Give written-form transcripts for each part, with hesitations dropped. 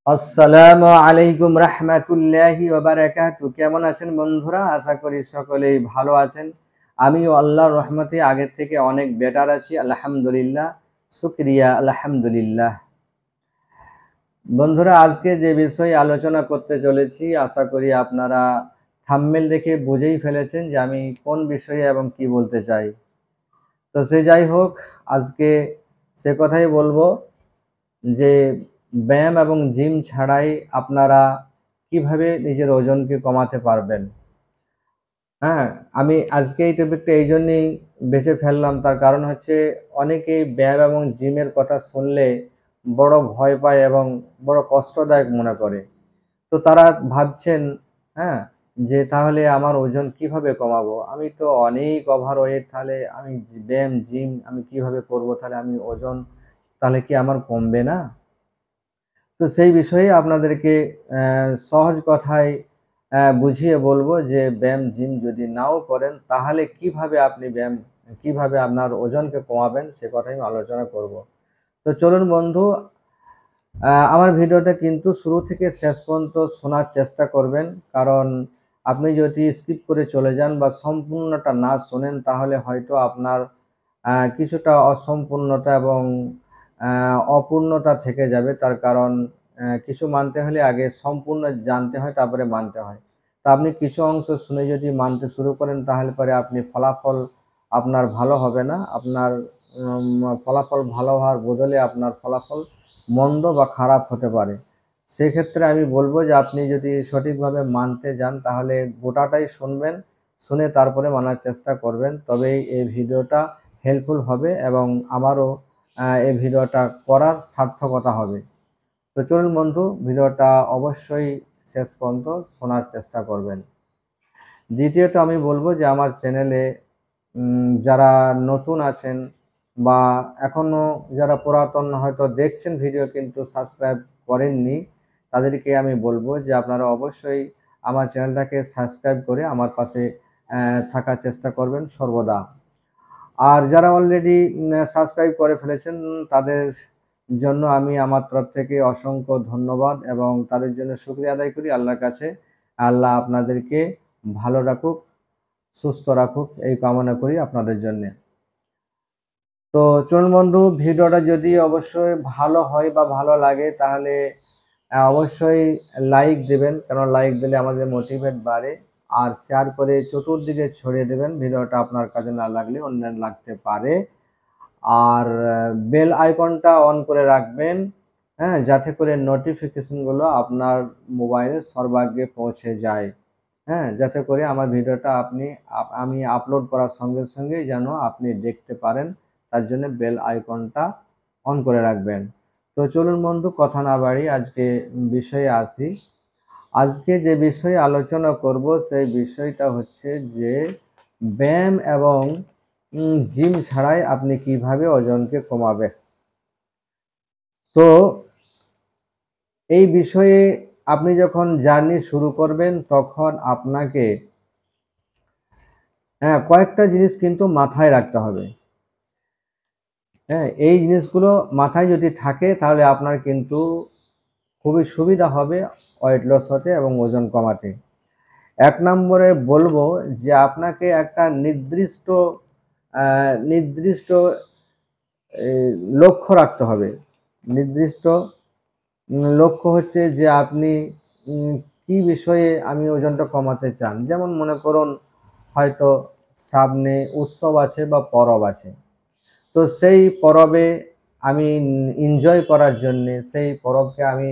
আসসালামু আলাইকুম রাহমাতুল্লাহি ওয়া বারাকাতুহু। কেমন আছেন বন্ধুরা? আশা করি সকলেই ভালো আছেন। আমিও আল্লাহর রহমতে আগের থেকে অনেক বেটার আছি, আলহামদুলিল্লাহ। শুকরিয়া, আলহামদুলিল্লাহ। বন্ধুরা, আজকে যে বিষয়ে আলোচনা করতে চলেছি, আশা করি আপনারা থাম্বনেল দেখে বুঝেই ফেলেছেন যে আমি কোন বিষয়ে এবং কি বলতে চাই। তো সে যাই হোক, আজকে সে কথাই বলবো যে ব্যায়াম এবং জিম ছাড়াই আপনারা কিভাবে নিজের ওজনকে কমাতে পারবেন। হ্যাঁ, আমি আজকে এই টপিকটা এই জন্যেই বেছে ফেললাম, তার কারণ হচ্ছে অনেকেই ব্যায়াম এবং জিমের কথা শুনলে বড় ভয় পায় এবং বড় কষ্টদায়ক মনে করে। তো তারা ভাবছেন, হ্যাঁ, যে তাহলে আমার ওজন কিভাবে কমাবো? আমি তো অনেক ওভারওয়েট, তাহলে আমি ব্যায়াম জিম আমি কিভাবে করব? তাহলে আমি ওজন তাহলে কি আমার কমবে না? তো সেই বিষয়ে আপনাদেরকে সহজ কথায় বুঝিয়ে বলবো যে ব্যায়াম জিম যদি নাও করেন তাহলে কিভাবে আপনার ওজনকে কমাবেন সে কথাই আমি আলোচনা করব। তো চলুন বন্ধু, আমার ভিডিওটা কিন্তু শুরু থেকে শেষ পর্যন্ত শোনার চেষ্টা করবেন, কারণ আপনি যদি স্কিপ করে চলে যান বা সম্পূর্ণটা না শোনেন তাহলে হয়তো আপনার কিছুটা অসম্পূর্ণতা এবং অপূর্ণতা থেকে যাবে। তার কারণ কিছু মানতে হলে আগে সম্পূর্ণ জানতে হয়, তারপরে মানতে হয়। তো আপনি কিছু অংশ শুনে যদি মানতে শুরু করেন তাহলে পরে আপনি ফলাফল আপনার ভালো হবে না। আপনার ফলাফল ভালো হওয়ার বদলে আপনার ফলাফল মন্দ বা খারাপ হতে পারে। সেক্ষেত্রে আমি বলবো যে আপনি যদি সঠিকভাবে মানতে যান তাহলে গোটাটাই শুনবেন, শুনে তারপরে মানার চেষ্টা করবেন, তবেই এই ভিডিওটা হেল্পফুল হবে এবং আমারও এই ভিডিওটা করার সার্থকতা হবে। তো চলুন বন্ধু, ভিডিওটা অবশ্যই শেষ পর্যন্ত শোনার চেষ্টা করবেন। দ্বিতীয়ত আমি বলবো যে আমার চ্যানেলে যারা নতুন আছেন বা এখনও যারা পুরাতন হয়তো দেখছেন ভিডিও কিন্তু সাবস্ক্রাইব করেননি, তাদেরকে আমি বলবো যে আপনারা অবশ্যই আমার চ্যানেলটাকে সাবস্ক্রাইব করে আমার পাশে থাকার চেষ্টা করবেন সর্বদা। আর যারা অলরেডি সাবস্ক্রাইব করে ফেলেছেন তাদের জন্য আমি আমার তরফ থেকে অসংখ্য ধন্যবাদ এবং তাদের জন্য শুকরিয়া আদায় করি আল্লাহর কাছে। আল্লাহ আপনাদেরকে ভালো রাখুক, সুস্থ রাখুক, এই কামনা করি আপনাদের জন্যে। তো চলুন বন্ধু, ভিডিওটা যদি অবশ্যই ভালো হয় বা ভালো লাগে তাহলে অবশ্যই লাইক দেবেন, কারণ লাইক দিলে আমাদের মোটিভেট বাড়ে। আর শেয়ার করে চতুর্দিকে ছড়িয়ে দেবেন, ভিডিওটা আপনার কাজে না লাগলে অন্যের লাগতে পারে। আর বেল আইকনটা অন করে রাখবেন, হ্যাঁ, যাতে করে নোটিফিকেশনগুলো আপনার মোবাইলে সর্বাগ্রে পৌঁছে যায়। হ্যাঁ, যাতে করে আমার ভিডিওটা আমি আপলোড করার সঙ্গে সঙ্গেই যেন আপনি দেখতে পারেন, তার জন্য বেল আইকনটা অন করে রাখবেন। তো চলুন বন্ধু, কথা না বাড়িয়ে আজকে বিষয়ে আসি। আজকে যে বিষয়ে আলোচনা করব সেই বিষয়টা হচ্ছে যে ব্যায়াম এবং জিম ছাড়াই আপনি কিভাবে ওজনকে কমাবেন। তো এই বিষয়ে আপনি যখন জার্নি শুরু করবেন তখন আপনাকে কয়েকটা জিনিস কিন্তু মাথায় রাখতে হবে। হ্যাঁ, এই জিনিসগুলো মাথায় যদি থাকে তাহলে আপনার কিন্তু খুবই সুবিধা হবে ওয়েট লস হতে এবং ওজন কমাতে। ১ নম্বরে বলবো যে আপনাকে একটা নির্দিষ্ট লক্ষ্য রাখতে হবে। নির্দিষ্ট লক্ষ্য হচ্ছে যে আপনি কি বিষয়ে আমি ওজনটা কমাতে চান। যেমন মনে করুন হয়তো সামনে উৎসব আছে বা পরব আছে। তো সেই পরবে আমি এনজয় করার জন্যে, সেই পরবকে আমি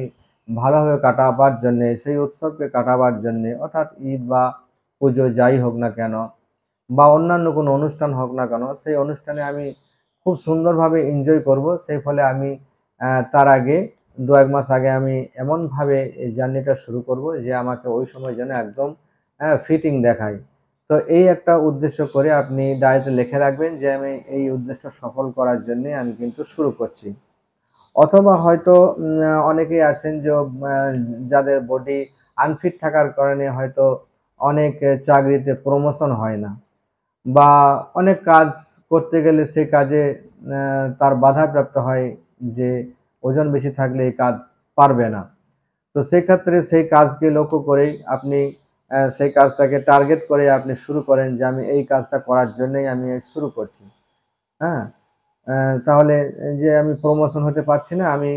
ভালোভাবে কাটাবার জন্যে, সেই উৎসবকে কাটাবার জন্যে, অর্থাৎ ঈদ বা পুজো যাই হোক না কেন বা অন্যান্য কোনো অনুষ্ঠান হোক না কেন, সেই অনুষ্ঠানে আমি খুব সুন্দরভাবে এনজয় করব। সেই ফলে আমি তার আগে ২-১ মাস আগে আমি এমনভাবে এই জার্নিটা শুরু করব যে আমাকে ওই সময় যেন একদম ফিটিং দেখায়। তো এই একটা উদ্দেশ্য করে আপনি ডায়েরিতে লিখে রাখবেন যে আমি এই উদ্দেশ্য সফল করার জন্যে আমি কিন্তু শুরু করছি। অথবা হয়তো অনেকেই আছেন যে যাদের বডি আনফিট থাকার কারণে হয়তো অনেক চাকরিতে প্রমোশন হয় না বা অনেক কাজ করতে গেলে সেই কাজে তার বাধাপ্রাপ্ত হয় যে ওজন বেশি থাকলে এই কাজ পারবে না। তো সেক্ষেত্রে সেই কাজকে লক্ষ্য করেই আপনি সেই কাজটাকে টার্গেট করে আপনি শুরু করেন যে আমি এই কাজটা করার জন্যই আমি শুরু করছি। হ্যাঁ, তাহলে যে আমি প্রমোশন হতে পারছি না, আমি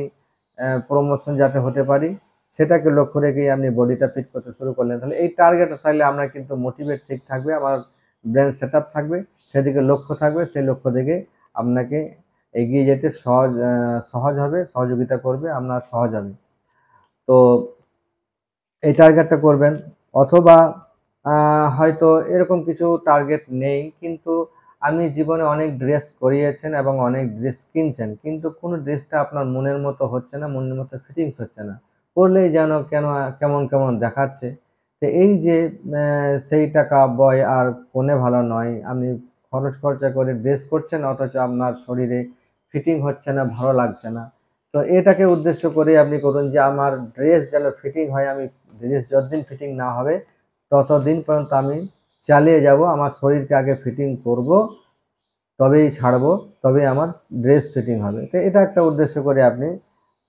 প্রমোশন যাতে হতে পারি সেটাকে লক্ষ্য রেখেই আপনি বডিটা ফিট করতে শুরু করলেন। তাহলে এই টার্গেট থাকলে আপনার কিন্তু মোটিভেট ঠিক থাকবে, আমার ব্রেন সেটআপ থাকবে, সেদিকে লক্ষ্য থাকবে, সেই লক্ষ্য দিকে আপনাকে এগিয়ে যেতে সহজ হবে, সহযোগিতা করবে, আপনার সহজ হবে। তো এই টার্গেটটা করবেন, অথবা হয়তো এরকম কিছু টার্গেট নেই, কিন্তু আপনি জীবনে অনেক ড্রেস করিয়েছেন এবং অনেক ড্রেস কিনছেন, কিন্তু কোনো ড্রেসটা আপনার মনের মতো হচ্ছে না, মনের মতো ফিটিংস হচ্ছে না, পরলেই যেন কেমন কেমন দেখাচ্ছে। তো এই যে সেই টাকা বয় আর কোনে ভালো নয়, আপনি খরচ খরচা করে ড্রেস করছেন অথচ আপনার শরীরে ফিটিং হচ্ছে না, ভালো লাগছে না। তো এটাকে উদ্দেশ্য করে আপনি করুন যে আমার ড্রেস যেন ফিটিং হয়, আমি ড্রেস যতদিন ফিটিং না হবে ততদিন পর্যন্ত আমি চালিয়ে যাব, আমার শরীরকে আগে ফিটিং করব, তবেই ছাড়বো, তবেই আমার ড্রেস ফিটিং হবে। তো এটা একটা উদ্দেশ্য করে আপনি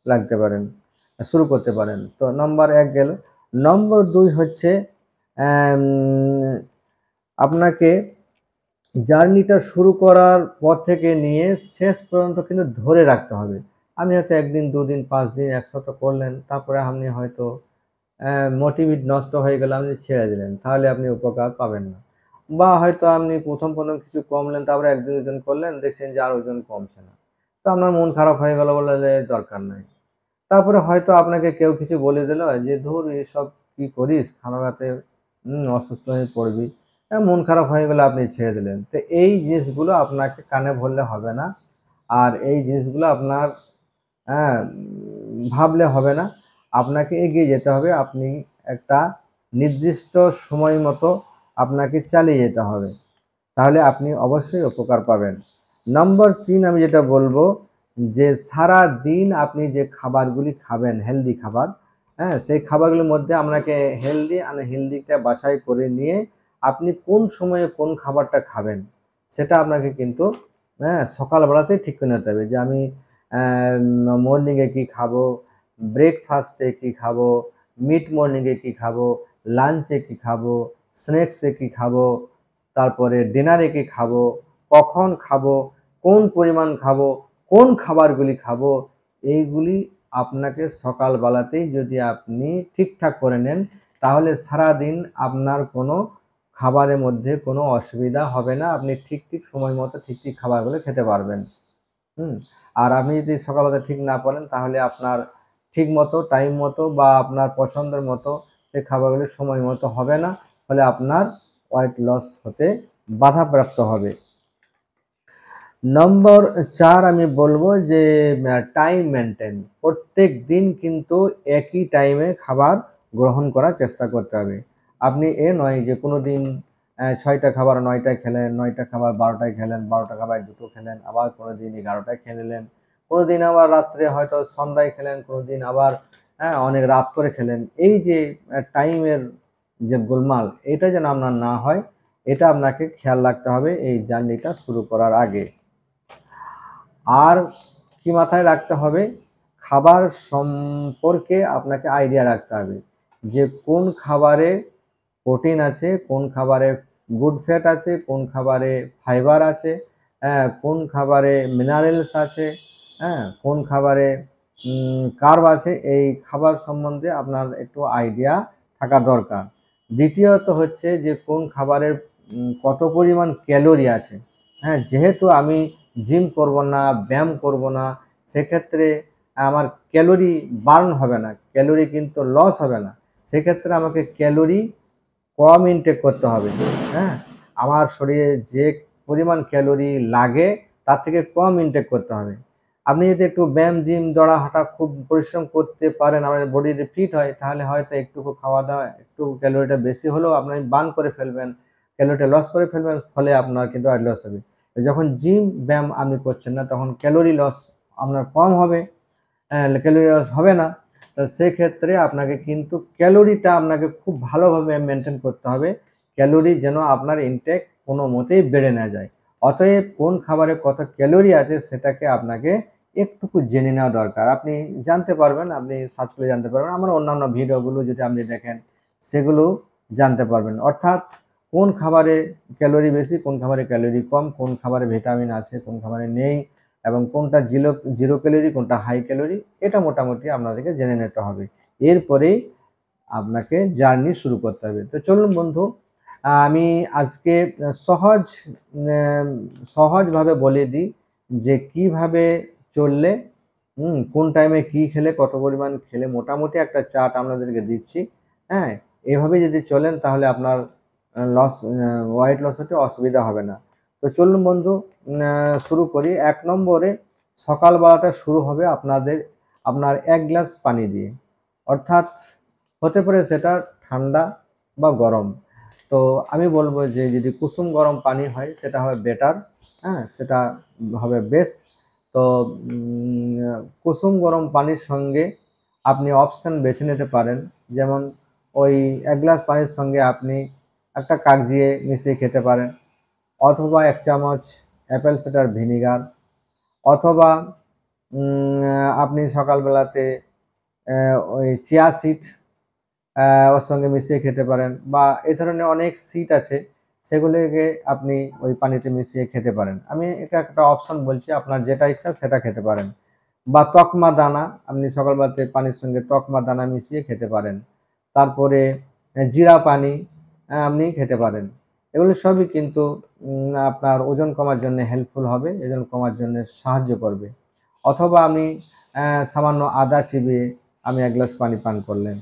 লাগতে পারেন, শুরু করতে পারেন। তো নম্বর 1 গেল। নম্বর 2 হচ্ছে আপনাকে জার্নিটা শুরু করার পর থেকে নিয়ে শেষ পর্যন্ত কিন্তু ধরে রাখতে হবে। আপনি হয়তো 1 দিন, 2 দিন, 5 দিন, 1 সপ্তাহ করলেন, তারপরে আপনি হয়তো মোটিভেট নষ্ট হয়ে গেল, আপনি ছেড়ে দিলেন, তাহলে আপনি উপকার পাবেন না। বা হয়তো আপনি প্রথম কিছু কমলেন, তারপরে 1 দিন ওজন করলেন, দেখছেন যে আর ওজন কমছে না। তো আপনার মন খারাপ হয়ে গেল, বললে দরকার নাই। তারপরে হয়তো আপনাকে কেউ কিছু বলে দিল যে, "ধুর এসব কি করিস? খানাগাতে অসুস্থ হয়ে পড়বি।" মন খারাপ হয়ে গেলে আপনি ছেড়ে দিলেন। তো এই জিনিসগুলো আপনাকে কানে ভরলে হবে না। আর এই জিনিসগুলো আপনার হ্যাঁ, ভাবলে হবে না। আপনাকে এগিয়ে যেতে হবে। আপনি একটা নির্দিষ্ট সময় মতো আপনাকে চালিয়ে যেতে হবে। তাহলে আপনি অবশ্যই উপকার পাবেন। নম্বর 3 আমি যেটা বলবো যে সারাদিন আপনি যে খাবারগুলি খাবেন, হেলদি খাবার, হ্যাঁ? সেই খাবারগুলোর মধ্যে আপনাকে হেলদি আনহেলদিটা বাছাই করে নিয়ে আপনি কোন সময়ে কোন খাবারটা খাবেন সেটা আপনাকে কিন্তু সকালবেলাতেই ঠিক করে নিতে হবে যে আমি মর্নিংয়ে কী খাবো, ব্রেকফাস্টে কী খাবো, মিড মর্নিংয়ে কী খাবো, লাঞ্চে কী খাবো, স্ন্যাক্সে কী খাবো, তারপরে ডিনারে কি খাবো, কখন খাবো, কোন পরিমাণ খাবো, কোন খাবারগুলি খাবো, এইগুলি আপনাকে সকালবেলাতেই যদি আপনি ঠিকঠাক করে নেন, তাহলে সারাদিন আপনার কোনো খাবারের মধ্যে কোনো অসুবিধা হবে না। আপনি ঠিক সময় মতো ঠিক খাবারগুলো খেতে পারবেন। আর আপনি যদি সকালবেলা ঠিক না পারেন, তাহলে আপনার ঠিক মতো, টাইম মতো বা আপনার পছন্দের মতো সেই খাবারগুলি সময় মতো হবে না। ফলে আপনার ওয়েট লস হতে বাধাপ্রাপ্ত হবে। নম্বর 4 আমি বলবো যে টাইম মেইনটেইন। প্রত্যেক দিন কিন্তু একই টাইমে খাবার গ্রহণ করার চেষ্টা করতে হবে। আপনি নয় যে কোনোদিন 6টা খাবার 9টায় খেলেন, 9টা খাবার 12টায় খেলেন, 12টা খাবার 2টো খেলেন, আবার কোনোদিন 11টায় খেয়ে নিলেন, কোনোদিন আবার রাত্রে হয়তো সন্ধ্যায় খেলেন, কোনোদিন আবার অনেক রাত করে খেলেন। এই যে টাইমের যে গোলমাল, এটা যেন আপনার না হয়, এটা আপনাকে খেয়াল রাখতে হবে এই জার্নিটা শুরু করার আগে। আর কি মাথায় রাখতে হবে, খাবার সম্পর্কে আপনাকে আইডিয়া রাখতে হবে যে কোন খাবারে প্রোটিন আছে, কোন খাবারে গুড ফ্যাট আছে, কোন খাবারে ফাইবার আছে, কোন খাবারে মিনারেলস আছে, কোন খাবারে কার্ব আছে। এই খাবার সম্বন্ধে আপনার একটু আইডিয়া থাকা দরকার। দ্বিতীয়ত হচ্ছে যে কোন খাবারের কত পরিমাণ ক্যালোরি আছে। যেহেতু আমি জিম করব না, ব্যায়াম করব না, সেক্ষেত্রে আমার ক্যালোরি বার্ন হবে না, ক্যালোরি কিন্তু লস হবে না। সেক্ষেত্রে আমাকে ক্যালোরি কম ইনটেক করতে হবে। আমার শরীরে যে পরিমাণ ক্যালোরি লাগে তার থেকে কম ইনটেক করতে হবে। আপনি যদি একটু ব্যায়াম, জিম, দৌড়া হাঁটা খুব পরিশ্রম করতে পারেন, আমার বডি যদি ফিট হয়, তাহলে হয়তো একটুকু খাওয়া দাওয়া একটু ক্যালোরিটা বেশি হলেও আপনি বার্ন করে ফেলবেন, ক্যালোরিটা লস করে ফেলবেন, ফলে আপনার কিন্তু ওয়েট লস হবে। যখন জিম ব্যায়াম আপনি করছেন না, তখন ক্যালোরি লস আপনার কম হবে, ক্যালোরি লস হবে না। তো সেক্ষেত্রে আপনাকে কিন্তু ক্যালোরিটা আপনাকে খুব ভালোভাবে মেনটেন করতে হবে। ক্যালোরি যেন আপনার ইনটেক কোনো মতেই বেড়ে না যায়। অতএব কোন খাবারে কত ক্যালোরি আছে সেটাকে আপনাকে একটুকু জেনে নেওয়া দরকার। আপনি জানতে পারবেন, আপনি সার্চ করে জানতে পারবেন। আমার অন্যান্য ভিডিওগুলো যদি আপনি দেখেন সেগুলো জানতে পারবেন। অর্থাৎ কোন খাবারে ক্যালোরি বেশি, কোন খাবারে ক্যালোরি কম, কোন খাবারে ভিটামিন আছে, কোন খাবারে নেই, এবং কোনটা জিরো ক্যালোরি, কোনটা হাই ক্যালোরি, এটা মোটামুটি আপনাদেরকে জেনে নিতে হবে। এরপরেই আপনাকে জার্নি শুরু করতে হবে। তো চলুন বন্ধু, আমি আজকে সহজভাবে বলে দিই যে কিভাবে চললে, কোন টাইমে কি খেলে, কত পরিমাণ খেলে, মোটামুটি একটা চার্ট আপনাদেরকে দিচ্ছি। হ্যাঁ, এভাবে যদি চলেন তাহলে আপনার ওয়েট লস হতে অসুবিধা হবে না। তো চলুন বন্ধু, শুরু করি। ১ নম্বরে সকালবেলাটা শুরু হবে আপনার ১ গ্লাস পানি দিয়ে। অর্থাৎ হতে পারে সেটা ঠান্ডা বা গরম। তো আমি বলবো যে যদি কুসুম গরম পানি হয় সেটা হবে বেটার, হ্যাঁ, সেটা হবে বেস্ট। তো কুসুম গরম পানির সঙ্গে আপনি অপশন বেছে নিতে পারেন, যেমন ওই ১ গ্লাস পানির সঙ্গে আপনি একটা কাগজিয়ে মিশিয়ে খেতে পারেন, অথবা ১ চামচ অ্যাপেল সাইডার ভিনিগার, অথবা আপনি সকালবেলাতে ওই চিয়া সিড ওর সঙ্গে মিশিয়ে খেতে পারেন, বা এই ধরনের অনেক সিড আছে, সেগুলোকে আপনি ওই পানিতে মিশিয়ে খেতে পারেন। আমি এটা একটা অপশন বলছি, আপনার যেটা ইচ্ছা সেটা খেতে পারেন। বা তকমা দানা, আপনি সকালবেলাতে পানির সঙ্গে তকমা দানা মিশিয়ে খেতে পারেন। তারপরে জিরা পানি আপনি খেতে পারেন। এগুলো সবই কিন্তু আপনার ওজন কমার জন্য হেল্পফুল হবে, ওজন কমার জন্য সাহায্য করবে। অথবা আপনি সামান্য আদা চিবিয়ে আমি ১ গ্লাস পানি পান করলেন।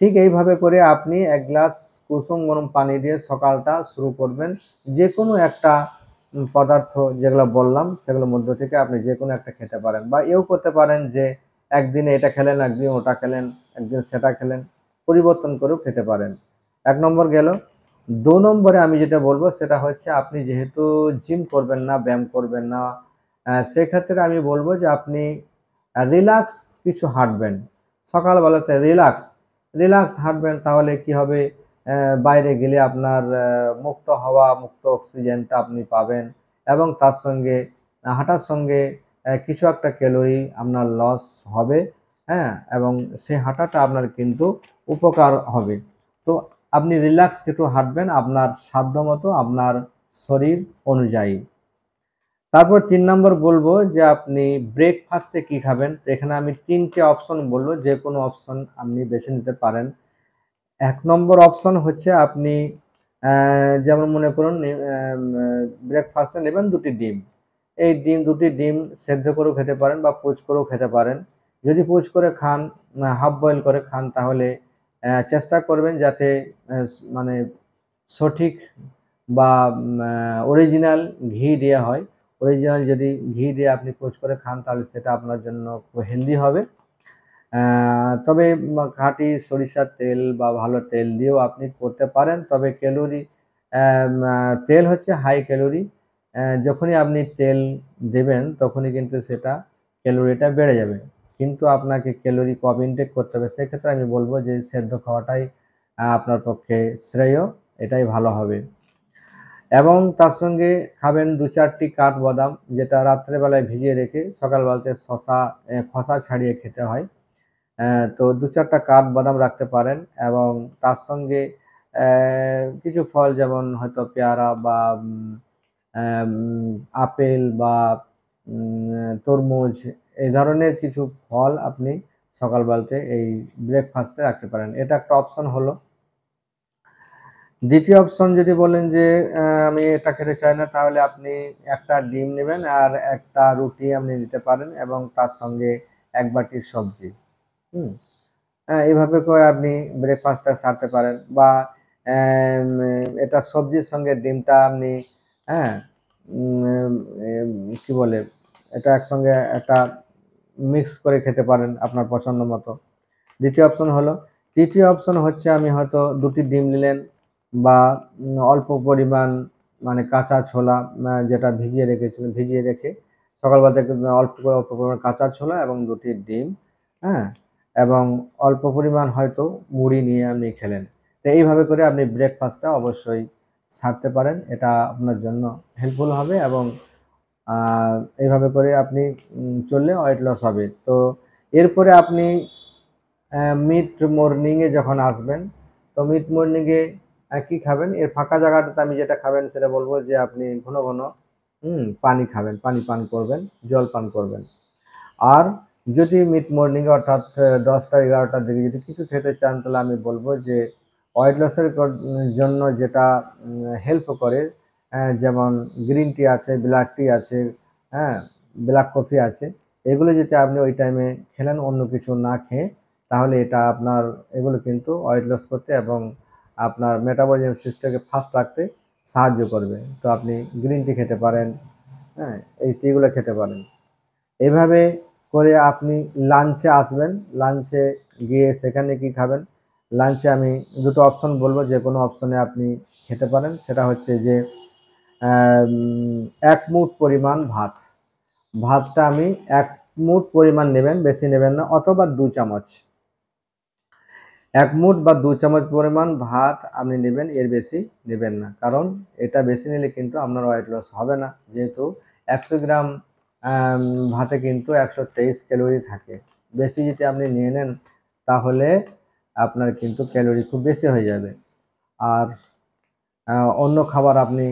ঠিক এইভাবে করে আপনি ১ গ্লাস কুসুম গরম পানি দিয়ে সকালটা শুরু করবেন। যেকোনো একটা পদার্থ যেগুলো বললাম সেগুলোর মধ্য থেকে আপনি যেকোনো একটা খেতে পারেন, বা এও করতে পারেন যে একদিনে এটা খেলেন, একদিন ওটা খেলেন, একদিন সেটা খেলেন, পরিবর্তন করেও খেতে পারেন। ১ নম্বর গেল। ২ নম্বরে আমি যেটা বলবো সেটা হচ্ছে, আপনি যেহেতু জিম করবেন না, ব্যায়াম করবেন না, সেক্ষেত্রে আমি বলবো যে আপনি রিল্যাক্স কিছু হাঁটবেন। সকালবেলাতে রিল্যাক্স হাঁটবেন, তাহলে কি হবে, বাইরে গেলে আপনার মুক্ত হাওয়া, মুক্ত অক্সিজেনটা আপনি পাবেন, এবং তার সঙ্গে হাঁটার সঙ্গে কিছু একটা ক্যালোরি আপনার লস হবে, হ্যাঁ, এবং সেই হাঁটাটা আপনার কিন্তু উপকার হবে। তো আপনি রিল্যাক্স একটু হাঁটবেন আপনার সাধ্যমতো, আপনার শরীর অনুযায়ী। তারপর ৩ নম্বর বলবো যে আপনি ব্রেকফাস্টে কি খাবেন? তো এখানে আমি ৩ টে অপশন বলবো, যেকোনো অপশন আপনি বেছে নিতে পারেন। ১ নম্বর অপশন হচ্ছে আপনি যেমন মনে করুন ব্রেকফাস্টে নেবেন ২ টি ডিম। এই ২ টি ডিম সেদ্ধ করেও খেতে পারেন বা পোচ করেও খেতে পারেন। যদি পোচ করে খান, হাফ বয়েল করে খান, তাহলে চেষ্টা করবেন যাতে মানে সঠিক বা অরিজিনাল ঘি দেয়া হয়। অরিজিনাল যদি ঘি দিয়ে আপনি পোচ করে খান তাহলে সেটা আপনার জন্য খুব হেলদি হবে। তবে খাঁটি সরিষার তেল বা ভালো তেল দিয়েও আপনি করতে পারেন। তবে ক্যালোরি, তেল হচ্ছে হাই ক্যালোরি। যখনই আপনি তেল দেবেন তখনই কিন্তু সেটা ক্যালোরিটা বেড়ে যাবে। কিন্তু আপনাকে ক্যালোরি কম ইনটেক করতে হবে। সেক্ষেত্রে আমি বলব যে সেদ্ধ খাওয়াটাই আপনার পক্ষে শ্রেয়, এটাই ভালো হবে। এবং তার সঙ্গে খাবেন ২-৪ টি কাঠবাদাম, যেটা রাত্রেবেলায় ভিজিয়ে রেখে সকালবেলাতে খোসা ছাড়িয়ে খেতে হয়। তো ২-৪ টা কাঠবাদাম রাখতে পারেন, এবং তার সঙ্গে কিছু ফল, যেমন হয়তো পেয়ারা বা আম আপেল বা তরমুজ, এই ধরনের কিছু ফল আপনি সকালবেলাতে এই ব্রেকফাস্টে রাখতে পারেন। এটা একটা অপশন হলো। দ্বিতীয় অপশন যদি বলেন যে আমি এটা খেতে চাই না, তাহলে আপনি একটা ডিম নেবেন আর একটা রুটি আপনি নিতে পারেন, এবং তার সঙ্গে ১ বাটি সবজি। হুম? এভাবে করে আপনি ব্রেকফাস্টটা সারতে পারেন, বা এম এটা সবজির সঙ্গে ডিমটা আপনি, হ্যাঁ, উম এম কি বলে, এটা একসঙ্গে একটা মিক্স করে খেতে পারেন আপনার পছন্দ মতো। দ্বিতীয় অপশন হলো। তৃতীয় অপশন হচ্ছে, আমি হয়তো ২ টি ডিম নিলেন, বা অল্প পরিমাণ মানে কাঁচা ছোলা, যেটা ভিজিয়ে রেখে সকালবেলা থেকে অল্প পরিমাণ কাঁচা ছোলা এবং ২ টি ডিম, হ্যাঁ? এবং অল্প পরিমাণ হয়তো মুড়ি নিয়ে আপনি খেলেন। তো এইভাবে করে আপনি ব্রেকফাস্টটা অবশ্যই সারতে পারেন। এটা আপনার জন্য হেল্পফুল হবে, এবং এইভাবে করে আপনি চললে ওয়েট লস হবে। তো এরপরে আপনি মিড মর্নিংয়ে যখন আসবেন, তো মিড মর্নিংয়ে কি খাবেন, এর ফাঁকা জায়গাটাতে আমি যেটা খাবেন সেটা বলবো যে আপনি ঘন ঘন পানি খাবেন, পানি পান করবেন, জল পান করবেন। আর যদি মিড মর্নিংয়ে অর্থাৎ 10টা-11টার দিকে যদি কিছু খেতে চান, তাহলে আমি বলবো যে ওয়েট লসের জন্য যেটা হেল্প করে, যেমন গ্রিন টি আছে, ব্ল্যাক টি আছে, হ্যাঁ, ব্ল্যাক কফি আছে, এগুলো যদি আপনি ওই টাইমে খেলেন অন্য কিছু না খেয়ে, তাহলে এটা আপনার এগুলো কিন্তু ওয়েট লস করতে এবং আপনার মেটাবলিজম সিস্টেমকে ফাস্ট রাখতে সাহায্য করবে। তো আপনি গ্রিন টি খেতে পারেন, হ্যাঁ, এই টিগুলো খেতে পারেন। এভাবে করে আপনি লাঞ্চে আসবেন। লাঞ্চে গিয়ে সেখানে কি খাবেন, লাঞ্চে আমি দুটো অপশন বলবো, যে কোনো অপশনে আপনি খেতে পারেন। সেটা হচ্ছে যে 1 মুঠ পরিমাণ ভাত, ভাতটা আমি 1 মুঠ পরিমাণ নেবেন, বেশি নেবেন না, অথবা 2 চামচ, 1 মুঠ বা 2 চামচ পরিমাণ ভাত আপনি নেবেন, এর বেশি নেবেন না। কারণ এটা বেশি নিলে কিন্তু আপনার ওয়েট লস হবে না, যেহেতু 100 গ্রাম ভাতে কিন্তু 123 ক্যালোরি থাকে। বেশি যদি আপনি নিয়ে নেন, তাহলে আপনার কিন্তু ক্যালোরি খুব বেশি হয়ে যাবে। আর অন্য খাবার আপনি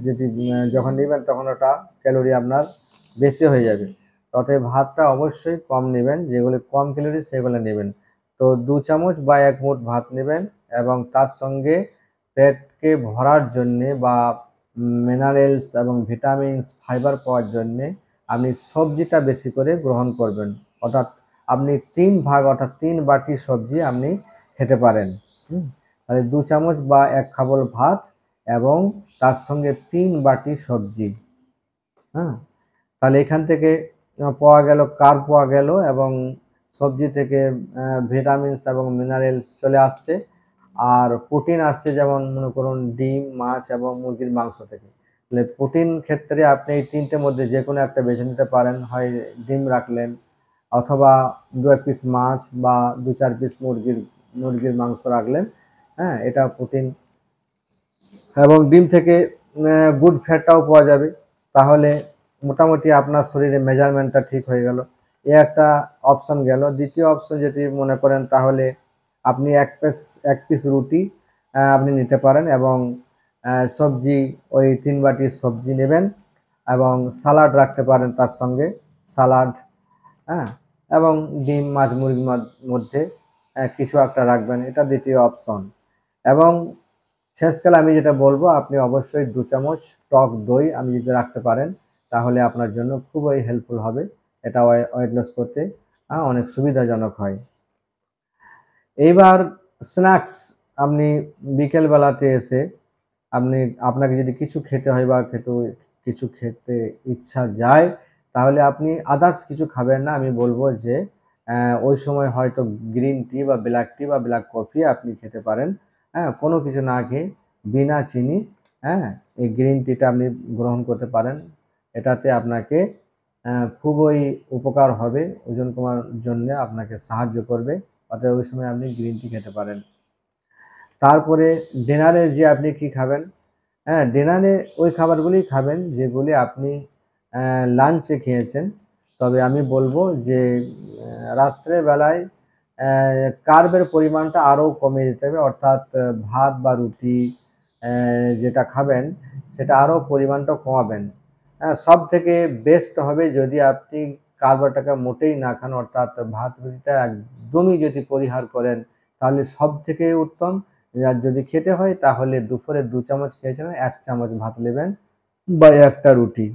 যদি যখন নেবেন, তখন ওটা ক্যালোরি আপনার বেশি হয়ে যাবে। অতএব ভাতটা অবশ্যই কম নেবেন, যেগুলো কম ক্যালোরি সেগুলো নেবেন। তো 2 চামচ বা 1 মুঠ ভাত নেবেন, এবং তার সঙ্গে পেটকে ভরার জন্যে বা মিনারেলস এবং ভিটামিনস, ফাইবার পাওয়ার জন্যে আপনি সবজিটা বেশি করে গ্রহণ করবেন। অর্থাৎ আপনি 3 ভাগ, অর্থাৎ 3 বাটি সবজি আপনি খেতে পারেন। তাহলে 2 চামচ বা 1 খাবল ভাত এবং তার সঙ্গে 3 বাটি সবজি। হ্যাঁ, তাহলে এখান থেকে পাওয়া গেল, কার্ব পাওয়া গেল, এবং সবজি থেকে ভিটামিনস এবং মিনারেলস চলে আসছে, আর প্রোটিন আসছে, যেমন মনে করুন ডিম, মাছ এবং মুরগির মাংস থেকে। তাহলে প্রোটিন ক্ষেত্রে আপনি এই 3টের মধ্যে যে কোনো একটা বেছে নিতে পারেন, হয় ডিম রাখলেন, অথবা 2-1 পিস মাছ, বা 2-4 পিস মুরগির মাংস রাখলেন। হ্যাঁ, এটা প্রোটিন, এবং ডিম থেকে গুড ফ্যাটটাও পাওয়া যাবে। তাহলে মোটামুটি আপনার শরীরে মেজারমেন্টটা ঠিক হয়ে গেল। এ একটা অপশন গেল। দ্বিতীয় অপশন যদি মনে করেন, তাহলে আপনি 1 পিস রুটি আপনি নিতে পারেন, এবং সবজি ওই 3 বাটি সবজি নেবেন, এবং সালাড রাখতে পারেন তার সঙ্গে, সালাড, হ্যাঁ, এবং ডিম, মাছ, মুরগির মধ্যে কিছু একটা রাখবেন। এটা দ্বিতীয় অপশন। এবং শেষকালে আমি যেটা বলবো, আপনি অবশ্যই 2 চামচ টক দই আপনি যদি রাখতে পারেন, তাহলে আপনার জন্য খুবই হেল্পফুল হবে। এটা ওয়েট লস করতে অনেক সুবিধাজনক হয়। এইবার স্ন্যাক্স, আপনি বিকেল বেলাতে এসে আপনাকে যদি কিছু খেতে হয় বা কিছু খেতে ইচ্ছা যায়, তাহলে আপনি আদার্স কিছু খাবেন না। আমি বলবো যে ওই সময় হয়তো গ্রিন টি বা ব্ল্যাক টি বা ব্ল্যাক কফি আপনি খেতে পারেন, হ্যাঁ, কোনো কিছু না খেয়ে, বিনা চিনি, হ্যাঁ, এই গ্রিন টিটা আপনি গ্রহণ করতে পারেন। এটাতে আপনাকে খুবই উপকার হবে, ওজন কমার জন্য আপনাকে সাহায্য করবে। অতএব ওই সময় আপনি গ্রিন টি খেতে পারেন। তারপরে ডিনারে যে আপনি কি খাবেন, হ্যাঁ, ডিনারে ওই খাবারগুলি খাবেন যেগুলি আপনি লাঞ্চে খেয়েছেন। তবে আমি বলবো যে রাত্রে বেলায় কার্বের পরিমাণটা আরও কমিয়ে দিতে হবে, অর্থাৎ ভাত বা রুটি যেটা খাবেন, সেটা আরও পরিমাণটা কমাবেন। হ্যাঁ, সব থেকে বেস্ট হবে যদি আপনি কার্বটাকে মোটেই না খান, অর্থাৎ ভাত রুটিটা একদমই যদি পরিহার করেন, তাহলে সব থেকে উত্তম। আর যদি খেতে হয়, তাহলে দুপুরে 2 চামচ খেয়েছেন, 1 চামচ ভাত নেবেন বা একটা রুটি।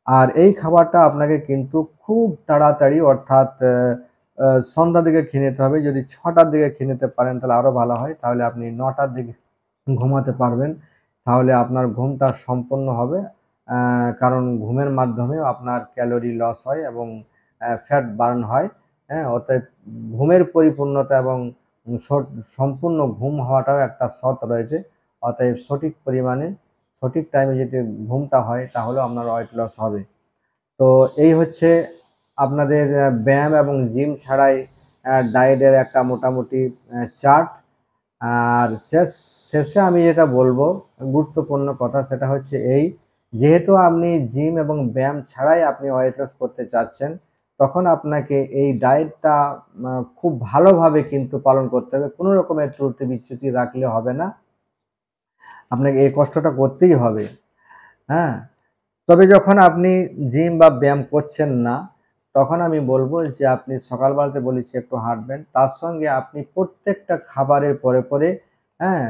আর এই খাবারটা আপনাকে কিন্তু খুব তাড়াতাড়ি, অর্থাৎ সন্ধ্যার দিকে খেয়ে নিতে হবে। যদি 6টার দিকে খেয়ে নিতে পারেন, তাহলে আরও ভালো হয়। তাহলে আপনি 9টার দিকে ঘুমাতে পারবেন। তাহলে আপনার ঘুমটা সম্পন্ন হবে, কারণ ঘুমের মাধ্যমেও আপনার ক্যালোরি লস হয় এবং ফ্যাট বার্ন হয়। হ্যাঁ, অতএব ঘুমের পরিপূর্ণতা এবং সম্পূর্ণ ঘুম হওয়াটাও একটা শর্ত রয়েছে। অতএব সঠিক পরিমাণে, সঠিক টাইমে যদি ঘুমটা হয়, তাহলেও আপনার ওয়েট লস হবে। তো এই হচ্ছে আপনাদের ব্যায়াম এবং জিম ছাড়াই ডায়েটের একটা মোটামুটি চার্ট। আর শেষে আমি যেটা বলবো, গুরুত্বপূর্ণ কথা, সেটা হচ্ছে এই যেহেতু আপনি জিম এবং ব্যায়াম ছাড়াই আপনি ওয়েট লস করতে চাচ্ছেন, তখন আপনাকে এই ডায়েটটা খুব ভালোভাবে কিন্তু পালন করতে হবে। কোনো রকমের ত্রুটি বিচ্যুতি রাখলে হবে না। আপনাকে এই কষ্টটা করতেই হবে। হ্যাঁ? তবে যখন আপনি জিম বা ব্যায়াম করছেন না, তখন আমি বলব যে আপনি সকালবেলাতে বলেছি একটু হাঁটবেন। তার সঙ্গে আপনি প্রত্যেকটা খাবারের পরে, হ্যাঁ?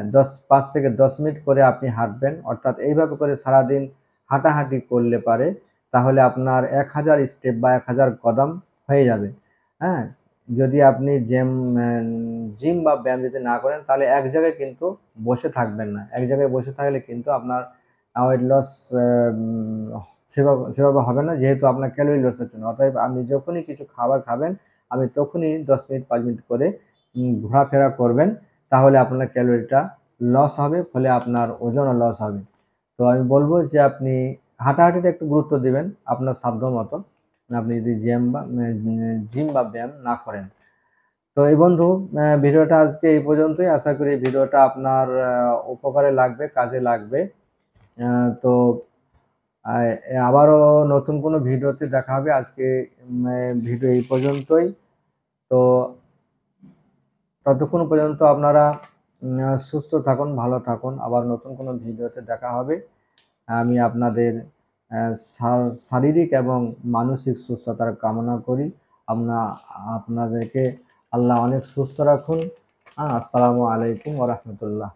৫ থেকে ১০ মিনিট করে আপনি হাঁটবেন। অর্থাৎ এইভাবে করে সারাদিন হাঁটাহাঁটি করলে পারে তাহলে আপনার ১,০০০ স্টেপ বা ১,০০০ কদম হয়ে যাবে। হ্যাঁ? যদি আপনি জিম বা ব্যায়াম যদি না করেন তাহলে এক জায়গায় কিন্তু বসে থাকবেন না। এক জায়গায় বসে থাকলে কিন্তু আপনার ওয়েট লস সেভাবে হবে না, যেহেতু আপনার ক্যালোরি লস হচ্ছে না। অতএব আপনি যখনই কিছু খাবার খাবেন, আপনি তখনই ১০ মিনিট ৫ মিনিট করে ঘোরাফেরা করবেন। তাহলে আপনার ক্যালোরিটা লস হবে, ফলে আপনার ওজনও লস হবে। তো আমি বলব যে আপনি হাঁটাহাঁটিতে একটু গুরুত্ব দিবেন আপনার সাধ্যমতো। আপনি যদি জিম বা ব্যায়াম না করেন। তো এই বন্ধু, ভিডিওটা আজকে এই পর্যন্তই। আশা করি ভিডিওটা আপনার উপকারে লাগবে, কাজে লাগবে। তো আবারও নতুন কোনো ভিডিওতে দেখা হবে। আজকে ভিডিও এই পর্যন্তই। তো ততক্ষণ পর্যন্ত আপনারা সুস্থ থাকুন, ভালো থাকুন। আবার নতুন কোনো ভিডিওতে দেখা হবে। আমি আপনাদের শারীরিক এবং মানসিক সুস্থতার কামনা করি। আপনাদেরকে আল্লাহ অনেক সুস্থ রাখুন। আসসালামু আলাইকুম ওয়া রাহমাতুল্লাহ।